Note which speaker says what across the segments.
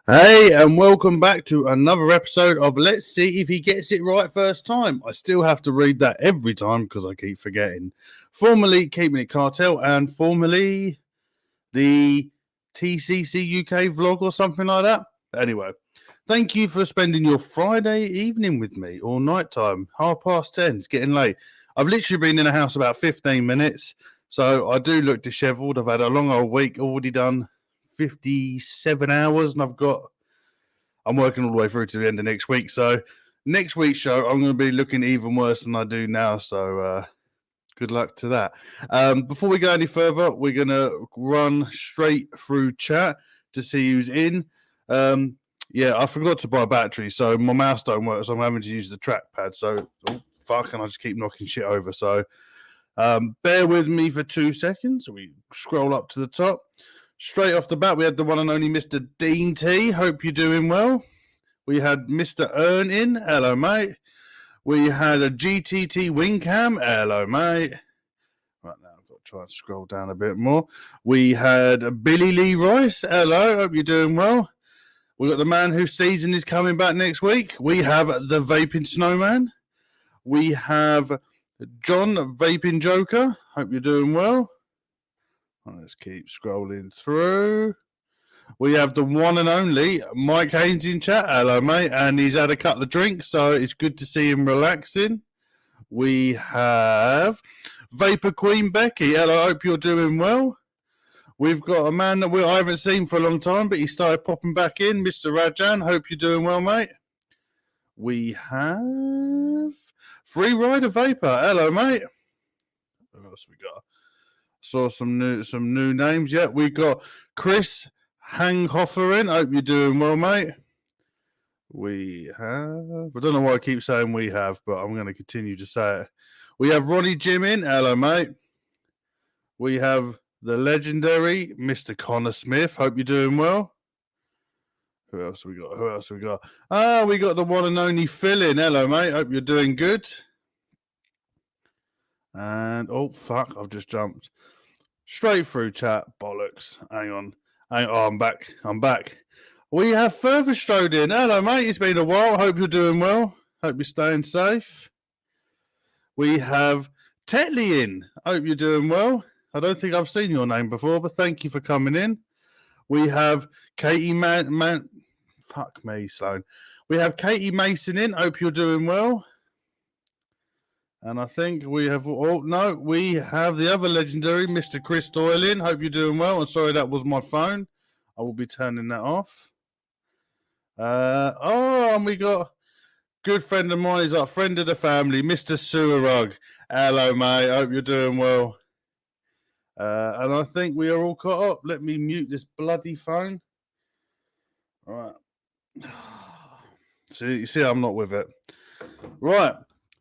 Speaker 1: Hey, and welcome back to another episode of Let's See If He Gets It Right First Time. I still have to read that every time because I keep forgetting. Formerly Keeping It Cartel and formerly the TCC UK vlog or something like that. Anyway, thank you for spending your Friday evening with me or night time. 10:30. It's getting late. I've literally been in the house about 15 minutes, so I do look dishevelled. I've had a long old week, already done 57 hours, and I'm working all the way through to the end of next week. So next week's show, I'm going to be looking even worse than I do now. So good luck to that. Before we go any further, we're going to run straight through chat to see who's in. Yeah, I forgot to buy a battery, so my mouse don't work, so I'm having to use the trackpad. So, and I just keep knocking shit over. So bear with me for 2 seconds. We scroll up to the top. Straight off the bat, we had the one and only Mr. Dean T. Hope you're doing well. We had Mr. Earn in. Hello, mate. We had a GTT Wingcam. Hello, mate. Right now, I've got to try and scroll down a bit more. We had Billy Lee Rice. Hello, hope you're doing well. We got the man whose season is coming back next week. We have the Vaping Snowman. We have John Vaping Joker. Hope you're doing well. Let's keep scrolling through. We have the one and only Mike Haynes in chat. Hello, mate. And he's had a couple of drinks, so it's good to see him relaxing. We have Vapor Queen Becky. Hello, I hope you're doing well. We've got a man that I haven't seen for a long time, but he started popping back in. Mr. Rajan, hope you're doing well, mate. We have Free Rider Vapor. Hello, mate. What else we got? Saw some new names. Yeah, we got Chris Hanghofer in. Hope you're doing well, mate. We have. I don't know why I keep saying we have, but I'm going to continue to say it. We have Ronnie Jim in. Hello, mate. We have the legendary Mr. Connor Smith. Hope you're doing well. Who else we got? We got the one and only Phil in. Hello, mate. Hope you're doing good. And oh fuck, I've just jumped straight through chat. Bollocks. Hang on. Oh, I'm back. We have Further strode in. Hello, mate. It's been a while. Hope you're doing well. Hope you're staying safe. We have Tetley in. Hope you're doing well. I don't think I've seen your name before, but thank you for coming in. We have Katie Fuck me, Sloan. We have Katie Mason in. Hope you're doing well. And I think we have... we have the other legendary, Mr. Chris Doyle in. Hope you're doing well. I'm sorry, that was my phone. I will be turning that off. And we got good friend of mine. He's our friend of the family, Mr. Sewerrug. Hello, mate. Hope you're doing well. And I think we are all caught up. Let me mute this bloody phone. All right. So you see, I'm not with it. Right.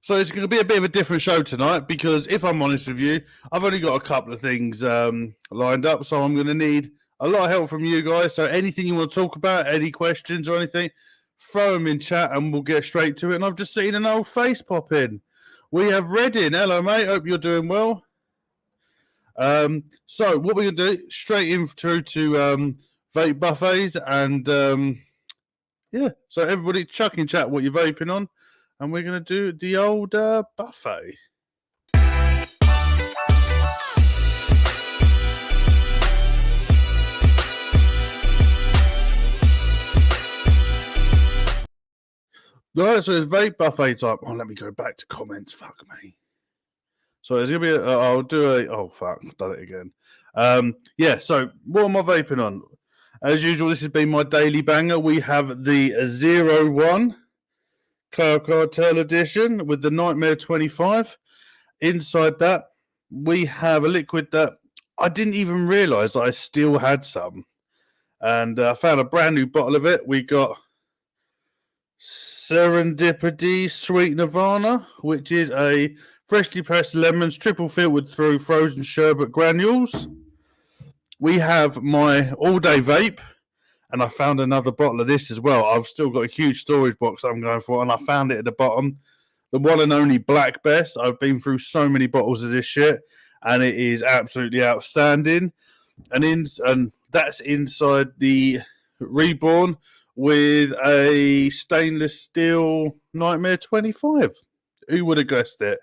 Speaker 1: So it's going to be a bit of a different show tonight because if I'm honest with you, I've only got a couple of things lined up. So I'm going to need a lot of help from you guys. So anything you want to talk about, any questions or anything, throw them in chat and we'll get straight to it. And I've just seen an old face pop in. We have Red in. Hello, mate. Hope you're doing well. So what we're going to do, straight in through to vape buffets. And yeah, so everybody chuck in chat what you're vaping on. And we're going to do the old buffet. All right, so it's vape buffet type. Oh, let me go back to comments. Fuck me. So there's going to be I'll do a... Oh, fuck. I've done it again. Yeah, so what am I vaping on? As usual, this has been my daily banger. We have the 01 Cartel edition with the Nightmare 25. Inside that, we have a liquid that I didn't even realize I still had some. And I found a brand new bottle of it. We got Serendipity Sweet Nirvana, which is a freshly pressed lemons, triple filtered through frozen sherbet granules. We have my all-day vape. And I found another bottle of this as well. I've still got a huge storage box I'm going for, and I found it at the bottom. The one and only Black Best. I've been through so many bottles of this shit, and it is absolutely outstanding. And that's inside the Reborn with a stainless steel Nightmare 25. Who would have guessed it?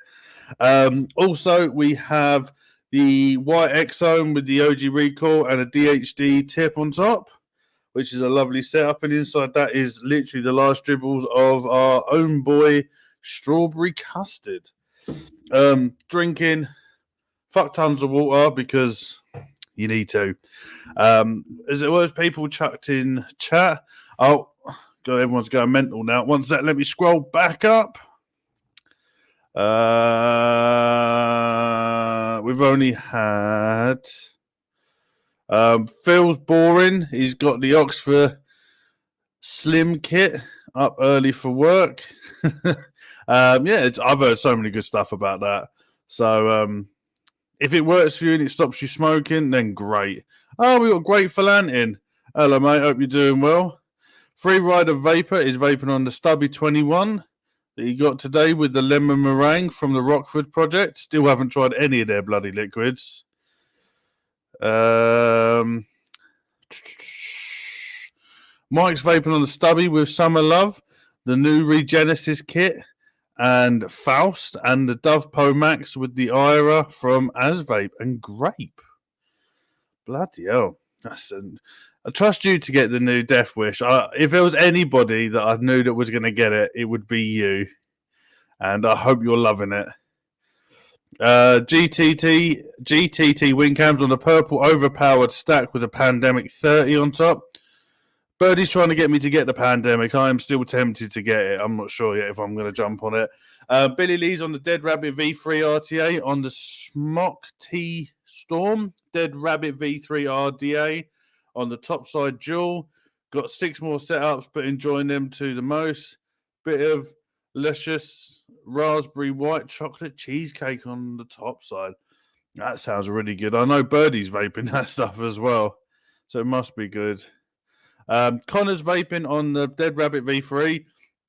Speaker 1: Also, we have the white Exome with the OG recoil and a DHD tip on top, which is a lovely setup. And inside that is literally the last dribbles of our own boy, Strawberry Custard. Drinking fuck tons of water because you need to. As it was, people chucked in chat. Oh, God, everyone's going mental now. One sec, let me scroll back up. We've only had Phil's boring. He's got the Oxford Slim kit up early for work. I've heard so many good stuff about that. So if it works for you and it stops you smoking, then great. Oh, we got Great Philantin. Hello, mate. Hope you're doing well. Free Rider Vapor is vaping on the Stubby 21 that you got today with the lemon meringue from the Rockford project. Still haven't tried any of their bloody liquids. Mike's vaping on the Stubby with Summer Love, the new Regenesis kit, and Faust, and the Dove Po Max with the Ira from Asvape and Grape. Bloody hell. I trust you to get the new Death Wish. If there was anybody that I knew that was going to get it, it would be you. And I hope you're loving it. GTT wing cams on the purple overpowered stack with a Pandemic 30 on top. Birdie's trying to get me to get the Pandemic. I am still tempted to get it. I'm not sure yet if I'm going to jump on it. Billy Lee's on the Dead Rabbit V3 RTA on the Smock T Storm. Dead Rabbit V3 RDA on the topside dual. Got 6 more setups, but enjoying them to the most. Bit of luscious raspberry white chocolate cheesecake on the top side. That sounds really good. I know Birdie's vaping that stuff as well, so it must be good. Connor's vaping on the Dead Rabbit V3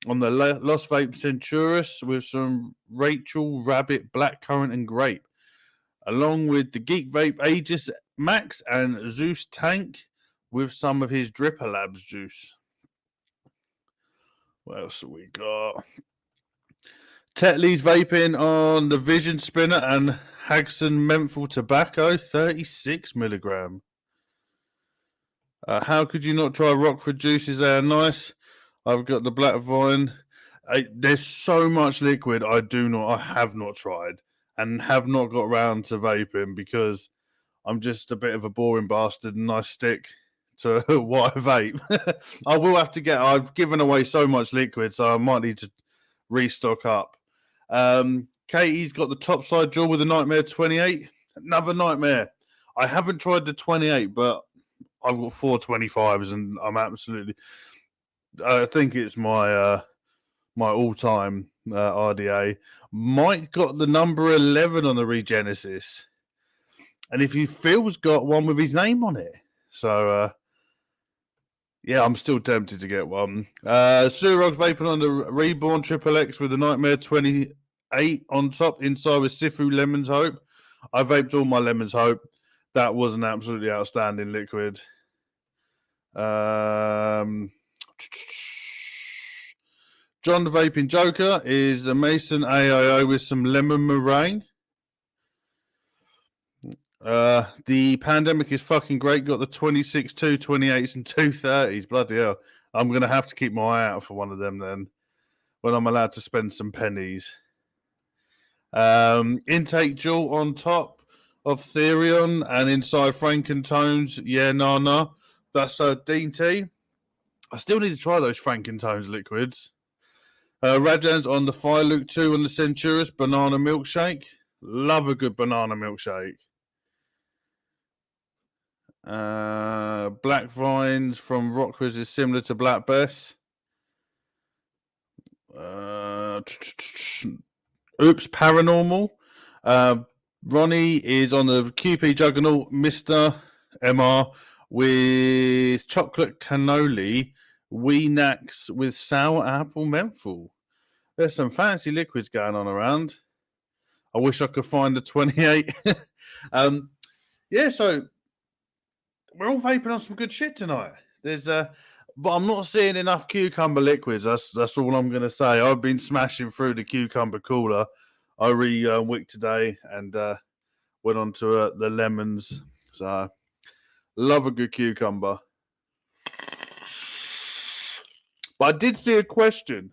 Speaker 1: on the Lost Vape Centurus with some Rachel Rabbit Blackcurrant and Grape, along with the Geek Vape Aegis Max and Zeus Tank with some of his Dripper Labs juice. What else have we got? Tetley's vaping on the Vision Spinner and Hagson Menthol Tobacco, 36 milligram. How could you not try Rockford juices? They are nice. I've got the Black Vine. There's so much liquid I have not tried and have not got around to vaping because I'm just a bit of a boring bastard and I stick to what I vape. I will have to I've given away so much liquid, so I might need to restock up. Katie's got the topside jaw with the Nightmare 28. Another Nightmare. I haven't tried the 28, but I've got 4 25s and I'm absolutely... I think it's my my all-time RDA. Mike got the number 11 on the Regenesis. And if Phil's got one with his name on it. So, yeah, I'm still tempted to get one. Surog's vaping on the Reborn Triple X with the Nightmare 28 on top. Inside with Sifu Lemon's Hope. I vaped all my Lemon's Hope. That was an absolutely outstanding liquid. John the Vaping Joker is the Mason AIO with some lemon meringue. The Pandemic is fucking great. Got the 26, 228s and 230s. Bloody hell. I'm going to have to keep my eye out for one of them then when I'm allowed to spend some pennies. Intake jewel on top of Therion and inside Frankentones. Yeah, nah. That's Dean T. I still need to try those Frankentones liquids. Rajan's on the Fire Luke 2 on the Centurus banana milkshake. Love a good banana milkshake. Black Vines from Rockwood is similar to Black Bess. Oops, Paranormal. Ronnie is on the QP Juggernaut Mr. MR with chocolate cannoli, Weenax with sour apple menthol. There's some fancy liquids going on around. I wish I could find the 28. Yeah, so we're all vaping on some good shit tonight. There's but I'm not seeing enough cucumber liquids. That's all I'm gonna say. I've been smashing through the cucumber cooler. I re-wicked today and went on to the lemons. So love a good cucumber. But I did see a question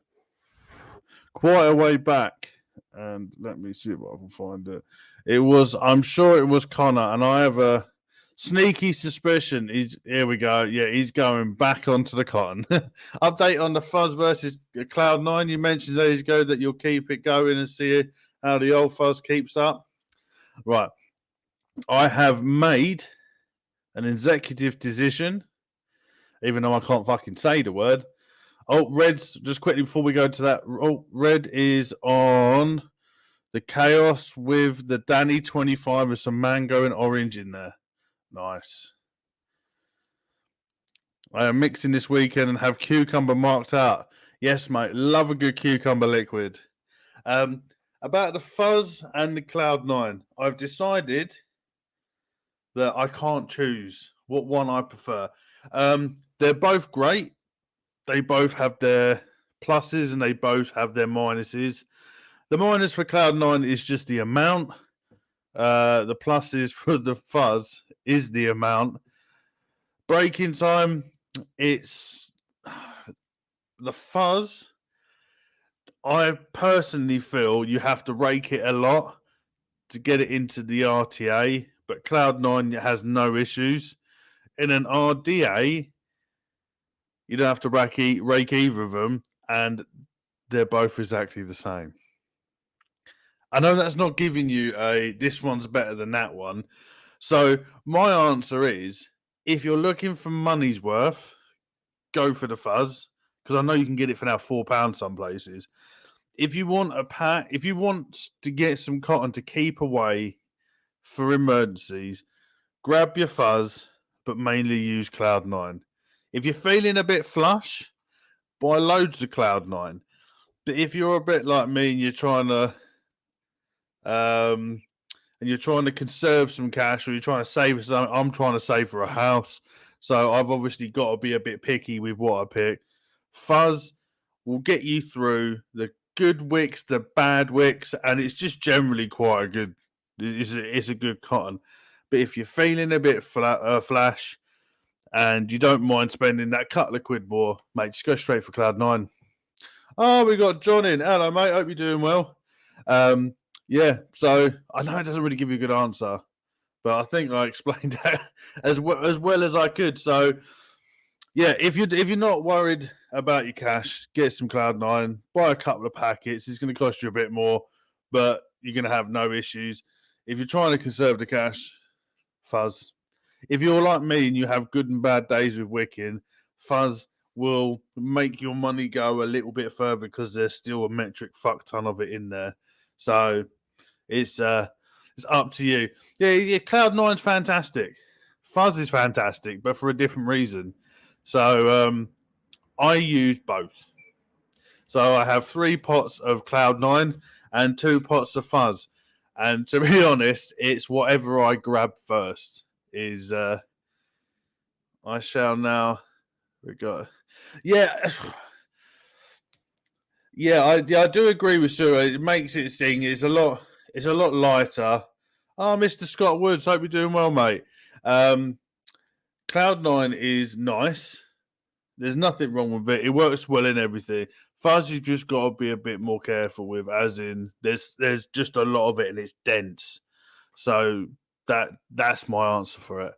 Speaker 1: quite a way back, and let me see if I can find it. I'm sure it was Connor, and I have a sneaky suspicion here we go. Yeah, he's going back onto the cotton. Update on the Fuzz versus Cloud9. You mentioned days ago that you'll keep it going and see how the old Fuzz keeps up. Right. I have made an executive decision, even though I can't fucking say the word. Oh, Red's just quickly before we go to that. Oh, Red is on the Chaos with the Danny 25 with some mango and orange in there. Nice. I am mixing this weekend and have cucumber marked out. Yes, mate. Love a good cucumber liquid. About the Fuzz and the Cloud9, I've decided that I can't choose what one I prefer. They're both great. They both have their pluses and they both have their minuses. The minus for Cloud9 is just the amount. The pluses for the Fuzz is the amount. Breaking time, it's the Fuzz. I personally feel you have to rake it a lot to get it into the RTA, but Cloud9 has no issues. In an RDA, you don't have to rake either of them, and they're both exactly the same. I know that's not giving you this one's better than that one. So my answer is, if you're looking for money's worth, go for the Fuzz, because I know you can get it for now £4 some places. If you want a pack, if you want to get some cotton to keep away for emergencies, grab your Fuzz, but mainly use Cloud9. If you're feeling a bit flush, buy loads of Cloud9. But if you're a bit like me and you're trying to conserve some cash, or you're trying to save some, I'm trying to save for a house, so I've obviously got to be a bit picky with what I pick. Fuzz will get you through the good wicks, the bad wicks, and it's just generally quite a good. It's a good cotton. But if you're feeling a bit flash and you don't mind spending that couple of quid more, mate, just go straight for Cloud9. Oh, we got John in. Hello, mate. Hope you're doing well. Yeah, so I know it doesn't really give you a good answer, but I think I explained that as well as I could. So, yeah, if you're not worried about your cash, get some Cloud9, buy a couple of packets. It's going to cost you a bit more, but you're going to have no issues. If you're trying to conserve the cash, Fuzz. If you're like me and you have good and bad days with wicking, Fuzz will make your money go a little bit further because there's still a metric fuck ton of it in there. So it's up to you. Yeah, Cloud9's fantastic. Fuzz is fantastic, but for a different reason. So I use both. So I have 3 pots of Cloud9 and 2 pots of Fuzz. And to be honest, it's whatever I grab first is I shall now. We got, yeah, yeah. I do agree with Sue. It makes it sing. It's a lot lighter. Oh, Mr. Scott Woods, hope you're doing well, mate. Cloud9 is nice. There's nothing wrong with it. It works well in everything. Fuzz, you've just got to be a bit more careful with, as in there's just a lot of it and it's dense. So that's my answer for it.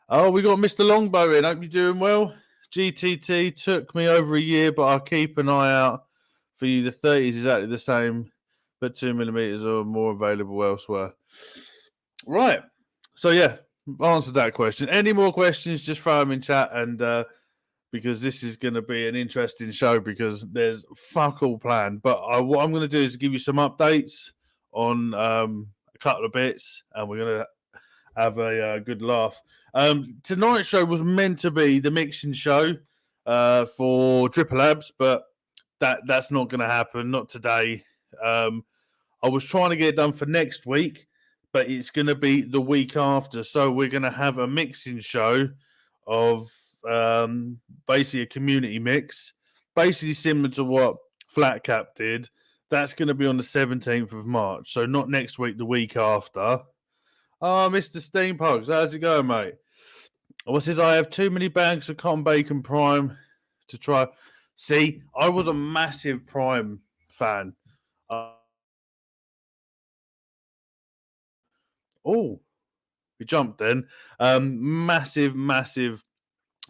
Speaker 1: Oh, we got Mr. Longbow in. Hope you're doing well. GTT took me over a year, but I'll keep an eye out for you. The 30s is exactly the same, but 2mm are more available elsewhere. Right. So, yeah, answered that question. Any more questions, just throw them in chat, and because this is going to be an interesting show because there's fuck all planned. But what I'm going to do is give you some updates on a couple of bits, and we're going to have a good laugh. Tonight's show was meant to be the mixing show for Triple Labs, but that's not going to happen. Not today. I was trying to get it done for next week, but it's going to be the week after. So we're going to have a mixing show of basically a community mix, basically similar to what Flat Cap did. That's going to be on the 17th of March, so not next week, the week after. Oh, Mr. Steampugs, how's it going, mate? What says I have too many bags of cotton bacon prime to try. See, I was a massive prime fan. Oh, we jumped then. Massive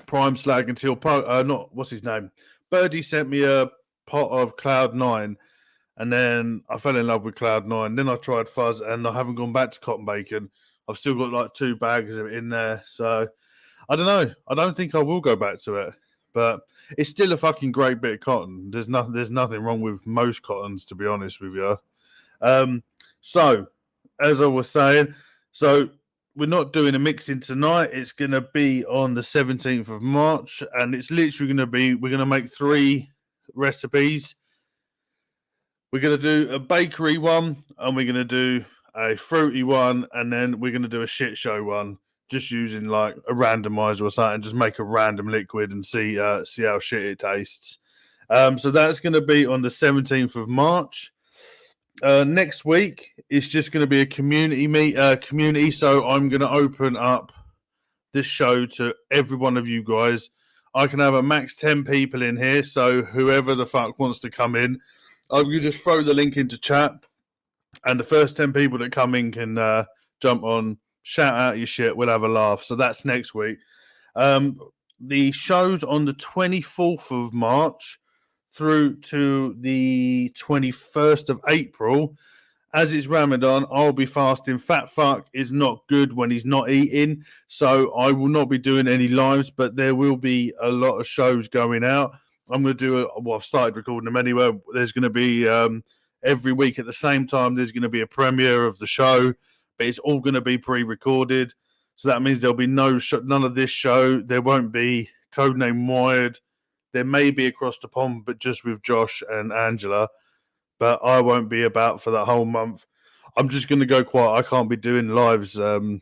Speaker 1: prime slag until not what's his name. Birdie sent me a pot of Cloud9, and then I fell in love with Cloud9. Then I tried Fuzz, and I haven't gone back to cotton bacon. I've still got like 2 bags of it in there, so I don't know. I don't think I will go back to it, but it's still a fucking great bit of cotton. There's nothing wrong with most cottons, to be honest with you. So as I was saying, so we're not doing a mixing tonight. It's going to be on the 17th of March, and it's literally going to be, we're going to make 3 recipes. We're going to do a bakery one, and we're going to do a fruity one, and then we're going to do a shit show one, just using like a randomizer or something, just make a random liquid and see how shit it tastes. So that's going to be on the 17th of March. Next week it's just going to be a community. So I'm going to open up this show to every one of you guys. I can have a max 10 people in here, so whoever the fuck wants to come in, I'm going to just throw the link into chat, and the first 10 people that come in can jump on, shout out your shit, we'll have a laugh. So that's next week. The show's on the 24th of March through to the 21st of April. As it's Ramadan, I'll be fasting. Fat fuck is not good when he's not eating, so I will not be doing any lives, but there will be a lot of shows going out. I'm going to do I've started recording them anyway. There's going to be every week at the same time, there's going to be a premiere of the show, but it's all going to be pre-recorded. So that means there'll be none of this show. There won't be Codename Wired. There may be Across the Pond, but just with Josh and Angela. But I won't be about for that whole month. I'm just going to go quiet. I can't be doing lives when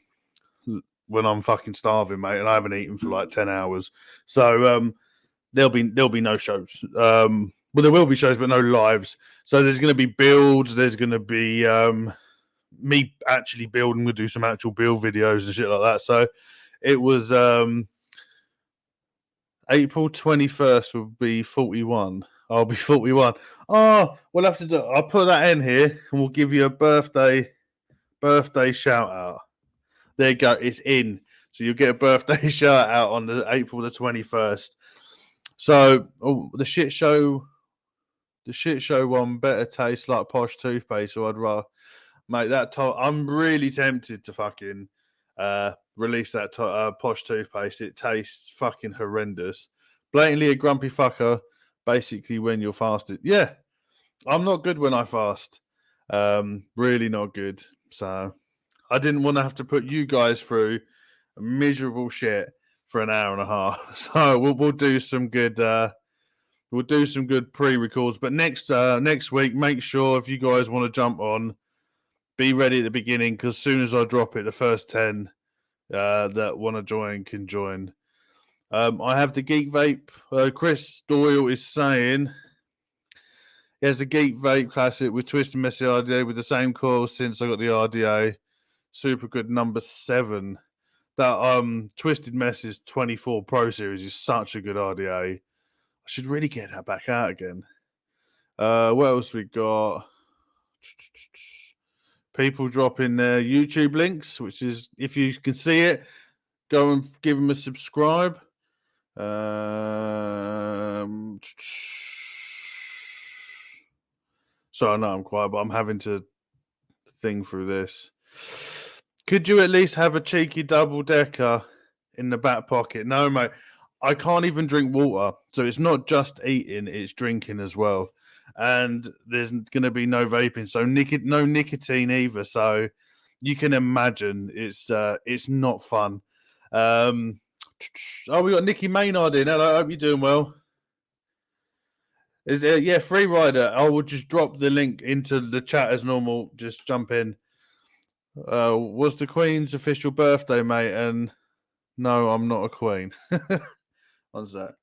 Speaker 1: I'm fucking starving, mate, and I haven't eaten for like 10 hours. So there'll be no shows. Well, there will be shows, but no lives. So there's going to be builds. There's going to be me actually building. We'll do some actual build videos and shit like that. So it was April 21st will be 41. I'll be 41. Oh, we'll have to do. I'll put that in here, and we'll give you a birthday shout out. There you go. It's in. So you'll get a birthday shout out on the April the 21st. So the shit show one better taste like posh toothpaste, or I'd rather make that. I'm really tempted to fucking release that posh toothpaste. It tastes fucking horrendous. Blatantly a grumpy fucker. Basically, when you're fasted. Yeah, I'm not good when I fast. Really not good. So I didn't want to have to put you guys through miserable shit for an hour and a half. So we'll do some good pre-records. But next week, make sure if you guys want to jump on, be ready at the beginning, because as soon as I drop it, the first 10 that want to join can join. I have the Geek Vape. Chris Doyle is saying he has a Geek Vape Classic with Twisted Messy RDA with the same coil since I got the RDA. Super good number 7. That Twisted Mess's 24 Pro Series is such a good RDA. I should really get that back out again. What else we got? People dropping their YouTube links, which is, if you can see it, go and give them a subscribe. So I know I'm quiet, but I'm having to think through this. Could you at least have a cheeky double decker in the back pocket? No, mate. I can't even drink water. So it's not just eating, it's drinking as well. And there's going to be no vaping. So no nicotine either. So you can imagine it's not fun. We got Nicky Maynard in. Hello, I hope you're doing well. Free rider. I will just drop the link into the chat as normal. Just jump in. Was the Queen's official birthday, mate? And no, I'm not a queen. What's that?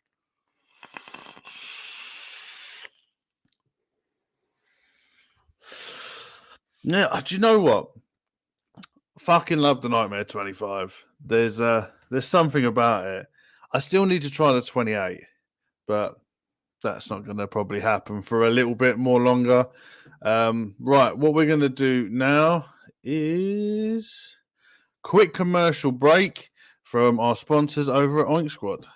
Speaker 1: Yeah, do you know what? Fucking love the Nightmare 25. There's something about it. I still need to try the 28, but that's not going to probably happen for a little bit more longer. Right, what we're going to do now is quick commercial break from our sponsors over at Oink Squad.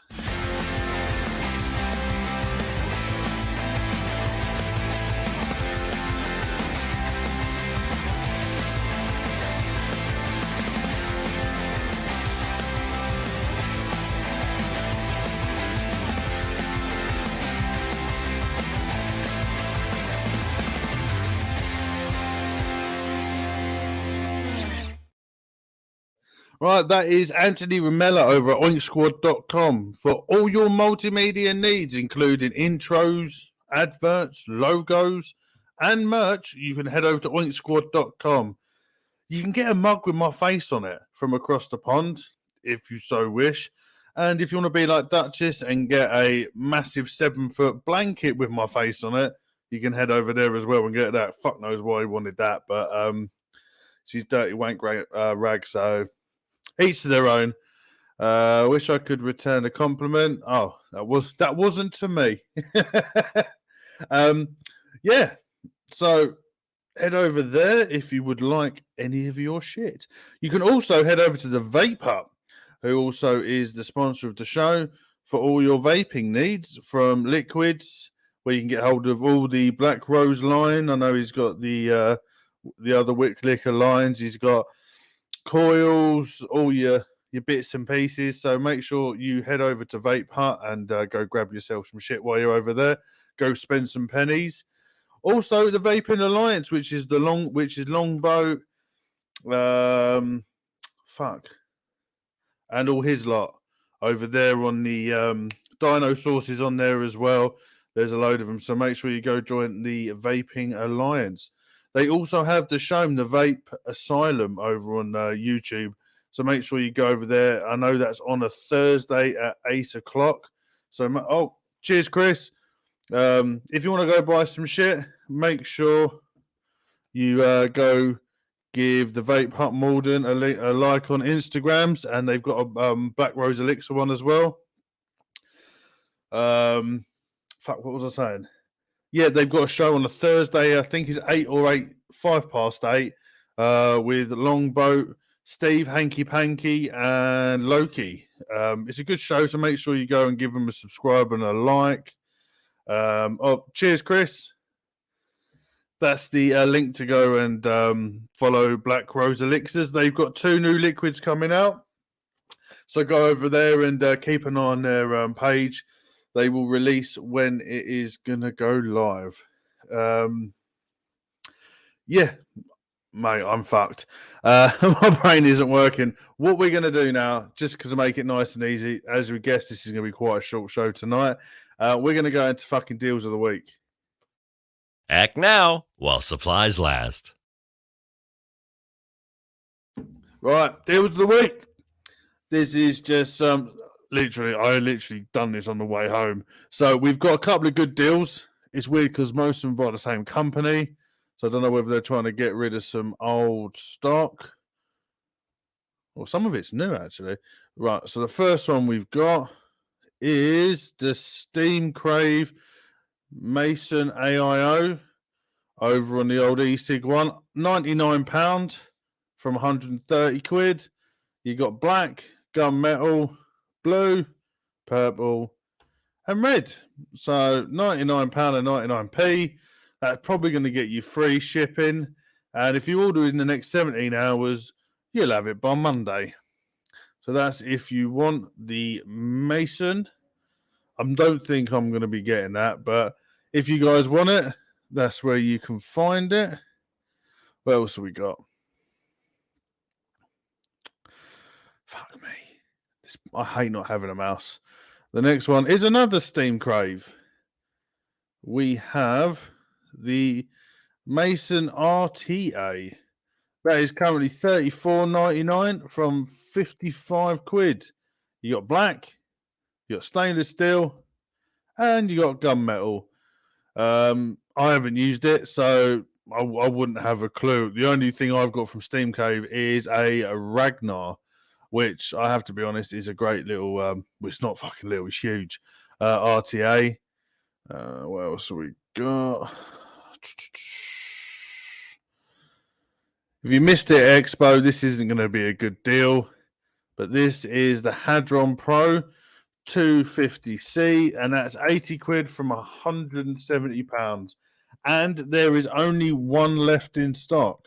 Speaker 1: Right, that is Anthony Ramella over at oinksquad.com for all your multimedia needs, including intros, adverts, logos, and merch. You can head over to oinksquad.com. You can get a mug with my face on it from across the pond, if you so wish. And if you want to be like Duchess and get a massive 7-foot blanket with my face on it, you can head over there as well and get that. Fuck knows why he wanted that, but she's dirty wank rag, so each to their own. Wish I could return a compliment. Oh, that wasn't to me. Yeah. So head over there if you would like any of your shit. You can also head over to the Vape Hut, who also is the sponsor of the show, for all your vaping needs, from liquids, where you can get hold of all the Black Rose line. I know he's got the other Wick Liquor lines. He's got coils, all your bits and pieces. So make sure you head over to Vape Hut and go grab yourself some shit while you're over there. Go spend some pennies. Also, the Vaping Alliance, which is Longbow, and all his lot over there on the Dino Sources on there as well. There's a load of them, so make sure you go join the Vaping Alliance. They also have the show, the Vape Asylum, over on YouTube. So make sure you go over there. I know that's on a Thursday at 8 o'clock. So, cheers, Chris. If you want to go buy some shit, make sure you go give the Vape Hut Malden a like on Instagrams, and they've got a Black Rose Elixir one as well. What was I saying? Yeah, they've got a show on a Thursday. I think it's 5:08, with Longboat, Steve, Hanky Panky, and Loki. It's a good show, so make sure you go and give them a subscribe and a like. Cheers, Chris. That's the link to go and follow Black Rose Elixirs. They've got 2 new liquids coming out. So go over there and keep an eye on their page. They will release when it is going to go live. Yeah, mate, I'm fucked. My brain isn't working. What we're going to do now, just because I make it nice and easy, as we guessed, this is going to be quite a short show tonight. We're going to go into fucking deals of the week.
Speaker 2: Act now while supplies last.
Speaker 1: Right, deals of the week. This is just I literally done this on the way home. So we've got a couple of good deals. It's weird because most of them by the same company. So I don't know whether they're trying to get rid of some old stock. Well, some of it's new, actually. Right, so the first one we've got is the Steam Crave Mason AIO over on the old e-cig one. £99 from 130 quid. You got black, gunmetal, blue, purple, and red. So £99 and 99p. That's probably going to get you free shipping. And if you order in the next 17 hours, you'll have it by Monday. So that's if you want the Mason. I don't think I'm going to be getting that, but if you guys want it, that's where you can find it. What else have we got? Fuck me. I hate not having a mouse. The next one is another Steam Crave. We have the Mason RTA. That is currently $34.99 from 55 quid. You got black, You got stainless steel, and you got gunmetal. I haven't used it, so I wouldn't have a clue. The only thing I've got from Steam Cave is a Ragnar, which I have to be honest is a great little. Well, it's not fucking little; it's huge. RTA. What else have we got? If you missed it at Expo, this isn't going to be a good deal. But this is the Hadron Pro 250C, and that's 80 quid from £170. And there is only one left in stock.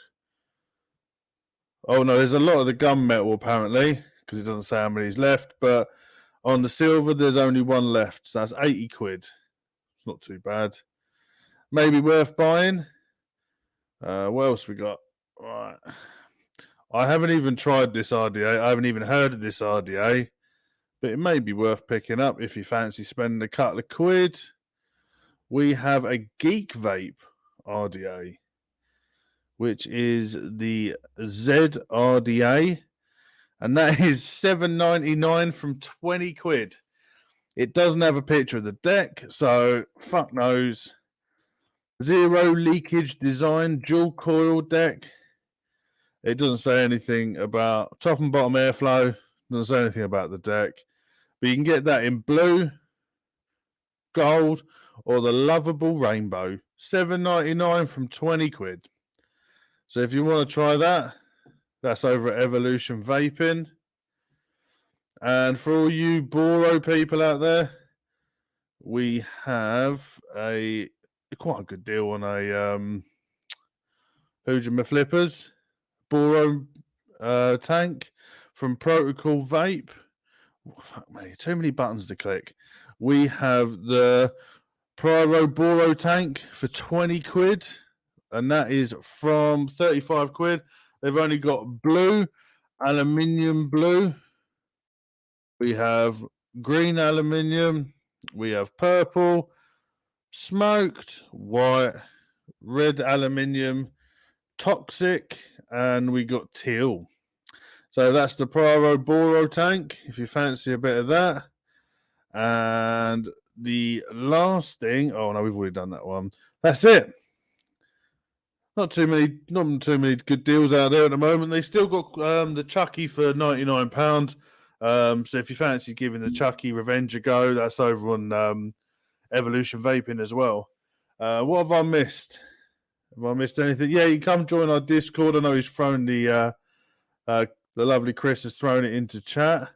Speaker 1: Oh no, there's a lot of the gunmetal apparently, because it doesn't say how many's left. But on the silver, there's only one left. So that's 80 quid. It's not too bad. Maybe worth buying. What else we got? Right. I haven't even tried this RDA. I haven't even heard of this RDA. But it may be worth picking up if you fancy spending a couple of quid. We have a Geek Vape RDA, which is the ZRDA, and that is $7.99 from 20 quid. It doesn't have a picture of the deck, so fuck knows. Zero leakage design, dual coil deck. It doesn't say anything about top and bottom airflow. Doesn't say anything about the deck. But you can get that in blue, gold, or the lovable rainbow. $7.99 from 20 quid. So if you want to try that, that's over at Evolution Vaping. And for all you Boro people out there, we have quite a good deal on a Hujima Flippers Boro tank from Protocol Vape. Oh, fuck me, too many buttons to click. We have the Pyro Boro tank for 20 quid, and that is from 35 quid. They've only got blue, aluminium blue. We have green aluminium. We have purple, smoked, white, red aluminium, toxic, and we got teal. So that's the Pyro Boro tank, if you fancy a bit of that. And the last thing, oh no, we've already done that one. That's it. Not too many good deals out there at the moment. They've still got the Chucky for £99. So if you fancy giving the Chucky Revenge a go, that's over on Evolution Vaping as well. What have I missed? Have I missed anything? Yeah, you come join our Discord. I know he's thrown the lovely Chris has thrown it into chat.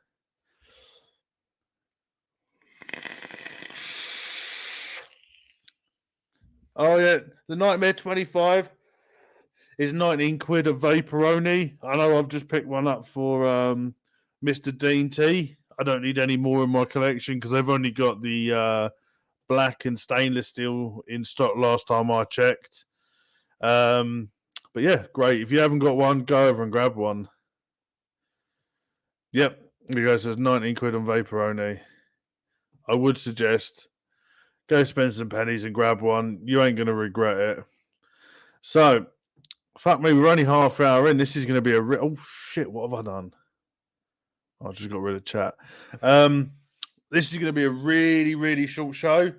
Speaker 1: Oh yeah, the Nightmare 25 is 19 quid of Vaporoni. I know I've just picked one up for Mr. Dean T. I don't need any more in my collection because they've only got the black and stainless steel in stock last time I checked. But yeah, great. If you haven't got one, go over and grab one. Yep, you guys, there's 19 quid on Vaporoni. I would suggest go spend some pennies and grab one. You ain't going to regret it. So, fuck me, we're only half hour in. This is going to be oh shit, what have I done? I just got rid of chat. This is going to be a really, really short show.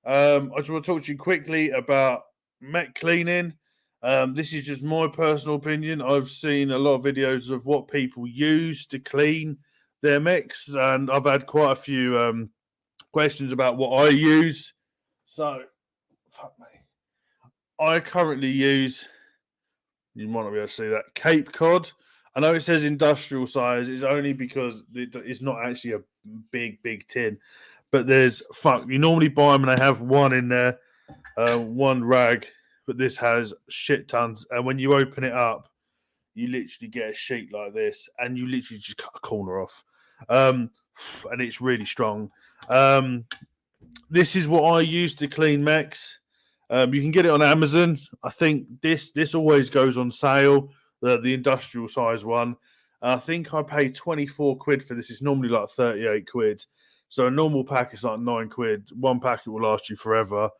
Speaker 1: I just want to talk to you quickly about mech cleaning. This is just my personal opinion. I've seen a lot of videos of what people use to clean their mechs, and I've had quite a few questions about what I use. So, fuck me. I currently use, you might not be able to see that, Cape Cod. I know it says industrial size. It's only because it's not actually a big tin. But you normally buy them and they have one in there, one rag. But this has shit tons. And when you open it up, you literally get a sheet like this. And you literally just cut a corner off. And it's really strong. This is what I use to clean mechs. You can get it on Amazon. I think this always goes on sale. The industrial size one. I think I paid 24 quid for this. It's normally like 38 quid. So a normal pack is like 9 quid. One packet will last you forever.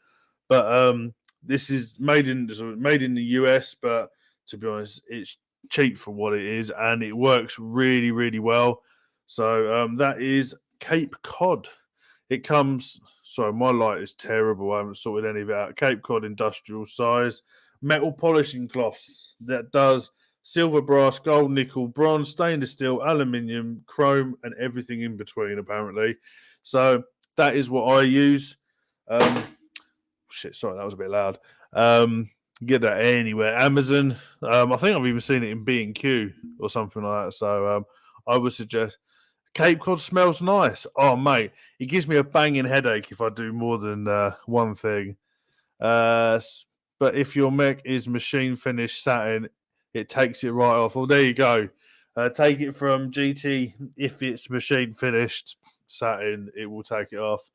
Speaker 1: But this is made in the US. But to be honest, it's cheap for what it is, and it works really, really well. So that is Cape Cod. It comes. Sorry, my light is terrible. I haven't sorted any of it out. Cape Cod industrial size metal polishing cloths that does silver, brass, gold, nickel, bronze, stainless steel, aluminium, chrome, and everything in between. Apparently, so that is what I use. Shit, sorry, that was a bit loud. Get that anywhere. Amazon. I think I've even seen it in B&Q or something like that. So I would suggest. Cape Cod smells nice. Oh, mate, it gives me a banging headache if I do more than one thing. But if your mech is machine finished satin, it takes it right off. Well, there you go. Take it from GT. If it's machine finished satin, it will take it off.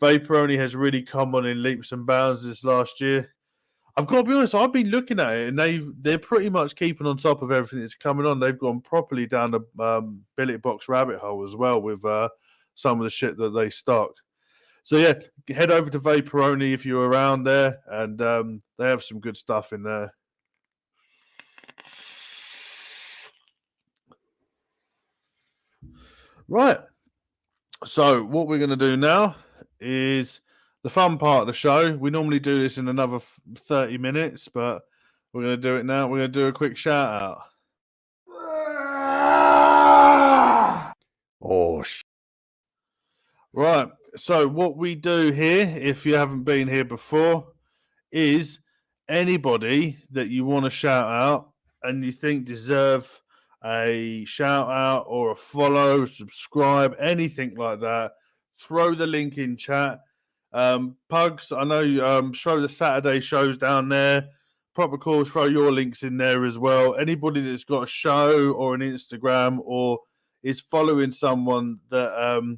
Speaker 1: Vaporoni has really come on in leaps and bounds this last year. I've got to be honest, I've been looking at it, and they're pretty much keeping on top of everything that's coming on. They've gone properly down the billet box rabbit hole as well with some of the shit that they stock. So yeah, head over to Vaporoni if you're around there, and they have some good stuff in there. Right. So what we're going to do now is the fun part of the show. We normally do this in another 30 minutes, but we're going to do it now. We're going to do a quick shout out.
Speaker 2: Oh,
Speaker 1: Right. So what we do here, if you haven't been here before, is anybody that you want to shout out and you think deserve a shout out or a follow, subscribe, anything like that, throw the link in chat. Pugs, I know you show the Saturday shows down there. Proper calls, throw your links in there as well. Anybody that's got a show or an Instagram or is following someone that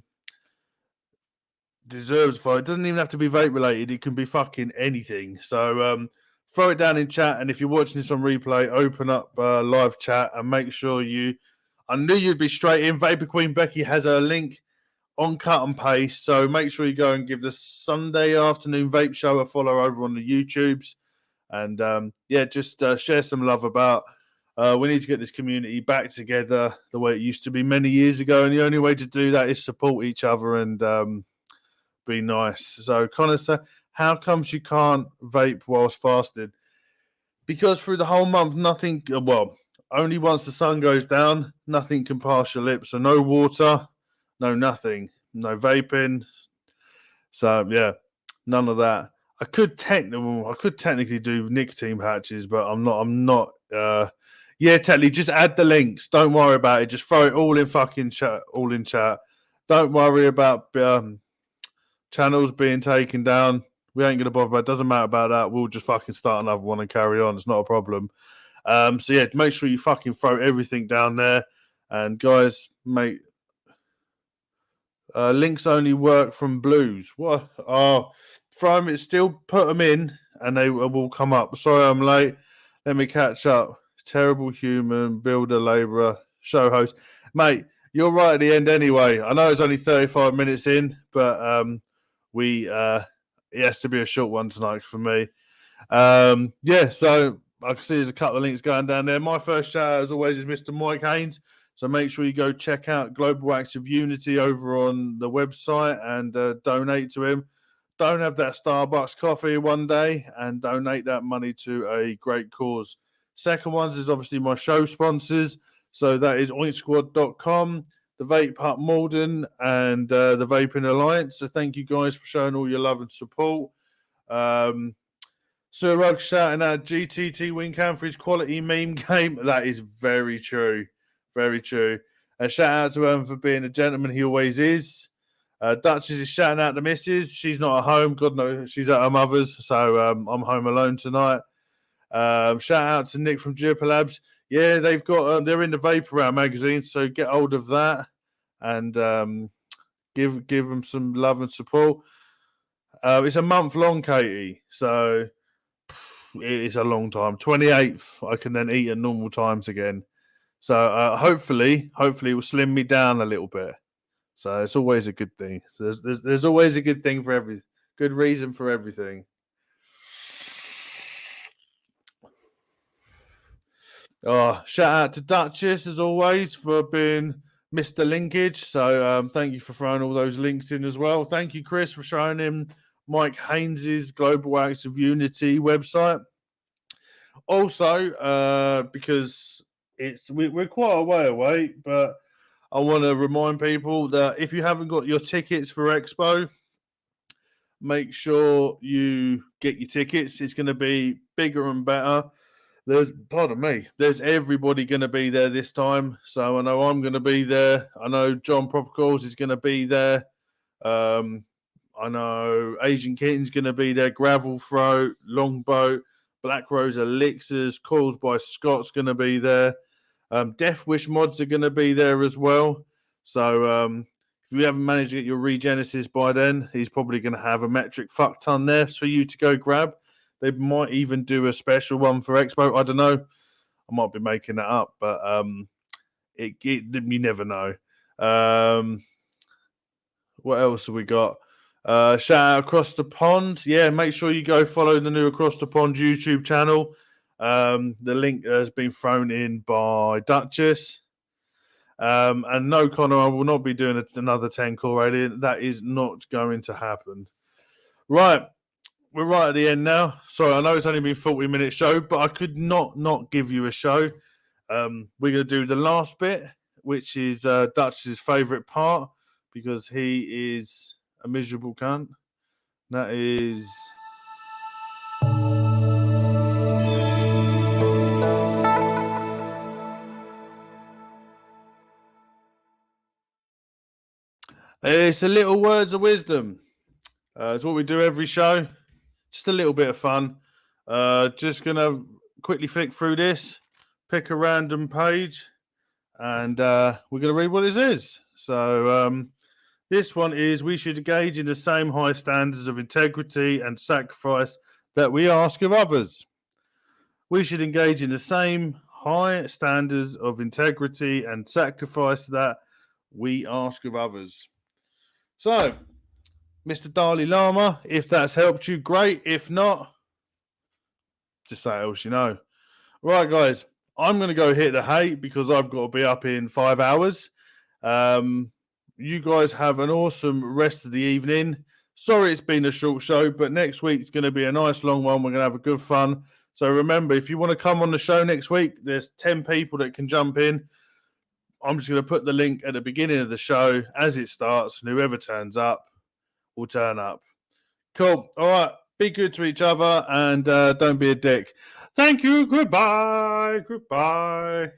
Speaker 1: deserves a follow. It doesn't even have to be vape related. It can be fucking anything. So throw it down in chat. And if you're watching this on replay, open up live chat and make sure you. I knew you'd be straight in. Vapor Queen Becky has her link on cut and paste. So make sure you go and give the Sunday afternoon vape show a follow over on the YouTubes. And just share some love about. We need to get this community back together the way it used to be many years ago. And the only way to do that is support each other and be nice. So Connor said, how comes you can't vape whilst fasting? Because through the whole month, nothing, only once the sun goes down, nothing can pass your lips. So no water, no nothing, no vaping. So yeah, none of that. I could technically do nicotine patches, but I'm not. Technically, just add the links. Don't worry about it. Just throw it all in fucking chat. All in chat. Don't worry about channels being taken down. We ain't gonna bother about it. Doesn't matter about that. We'll just fucking start another one and carry on. It's not a problem. So yeah, make sure you fucking throw everything down there. And guys, mate, links only work from blues. What? Oh, throw them. Still put them in, and they will come up. Sorry, I'm late. Let me catch up. Terrible human, builder, labourer, show host, mate. You're right at the end anyway. I know it's only 35 minutes in, but it has to be a short one tonight for me. So I can see there's a couple of links going down there. My first shout out, as always, is Mr. Mike Haynes. So make sure you go check out Global Active Unity over on the website and donate to him. Don't have that Starbucks coffee one day and donate that money to a great cause. Second ones is obviously my show sponsors. So that is oinksquad.com, the Vape Hut Malden, and the Vaping Alliance. So thank you guys for showing all your love and support. Sir Rugg shouting out GTT Wincan for his quality meme game. That is very true. Very true. Shout out to him for being a gentleman he always is. Duchess is shouting out the missus. She's not at home. God knows she's at her mother's. So I'm home alone tonight. Shout out to Nick from Jupiter Labs. Yeah, they've got they're in the Vapor Round magazine, so get hold of that and give them some love and support. It's a month long, Katie, so it's a long time. 28th, I can then eat at normal times again. So hopefully it will slim me down a little bit. So it's always a good thing. So there's always a good thing for every good reason for everything. Oh, shout out to Duchess as always for being Mr. Linkage. So thank you for throwing all those links in as well. Thank you, Chris, for showing him Mike Haynes's Global Acts of Unity website. Also, because we're quite a way away, but I want to remind people that if you haven't got your tickets for Expo, make sure you get your tickets. It's going to be bigger and better. There's everybody going to be there this time. So I know I'm going to be there. I know John Propercalls is going to be there. I know Asian Kitten's going to be there. Gravel Throat, Longboat, Black Rose Elixirs, Calls by Scott's going to be there. Death Wish mods are going to be there as well. So if you haven't managed to get your Regenesis by then, he's probably going to have a metric fuck ton there for you to go grab. They might even do a special one for Expo. I don't know. I might be making that up, but you never know. What else have we got? Shout out Across the Pond. Yeah, make sure you go follow the new Across the Pond YouTube channel. The link has been thrown in by Duchess. And no, Connor, I will not be doing another 10 core alien. That is not going to happen. Right. We're right at the end now. Sorry, I know it's only been a 40-minute show, but I could not give you a show. We're going to do the last bit, which is Dutch's favourite part, because he is a miserable cunt. That is... It's a little words of wisdom. It's what we do every show. Just a little bit of fun. Just going to quickly flick through this, pick a random page, and we're going to read what it is. So this one is, we should engage in the same high standards of integrity and sacrifice that we ask of others. We should engage in the same high standards of integrity and sacrifice that we ask of others. So, Mr. Dalai Lama, if that's helped you, great. If not, just say else you know. Right, guys, I'm going to go hit the hay because I've got to be up in 5 hours. You guys have an awesome rest of the evening. Sorry it's been a short show, but next week's going to be a nice long one. We're going to have a good fun. So remember, if you want to come on the show next week, there's 10 people that can jump in. I'm just going to put the link at the beginning of the show as it starts, and whoever turns up will turn up. Cool. All right. Be good to each other and don't be a dick. Thank you. Goodbye. Goodbye.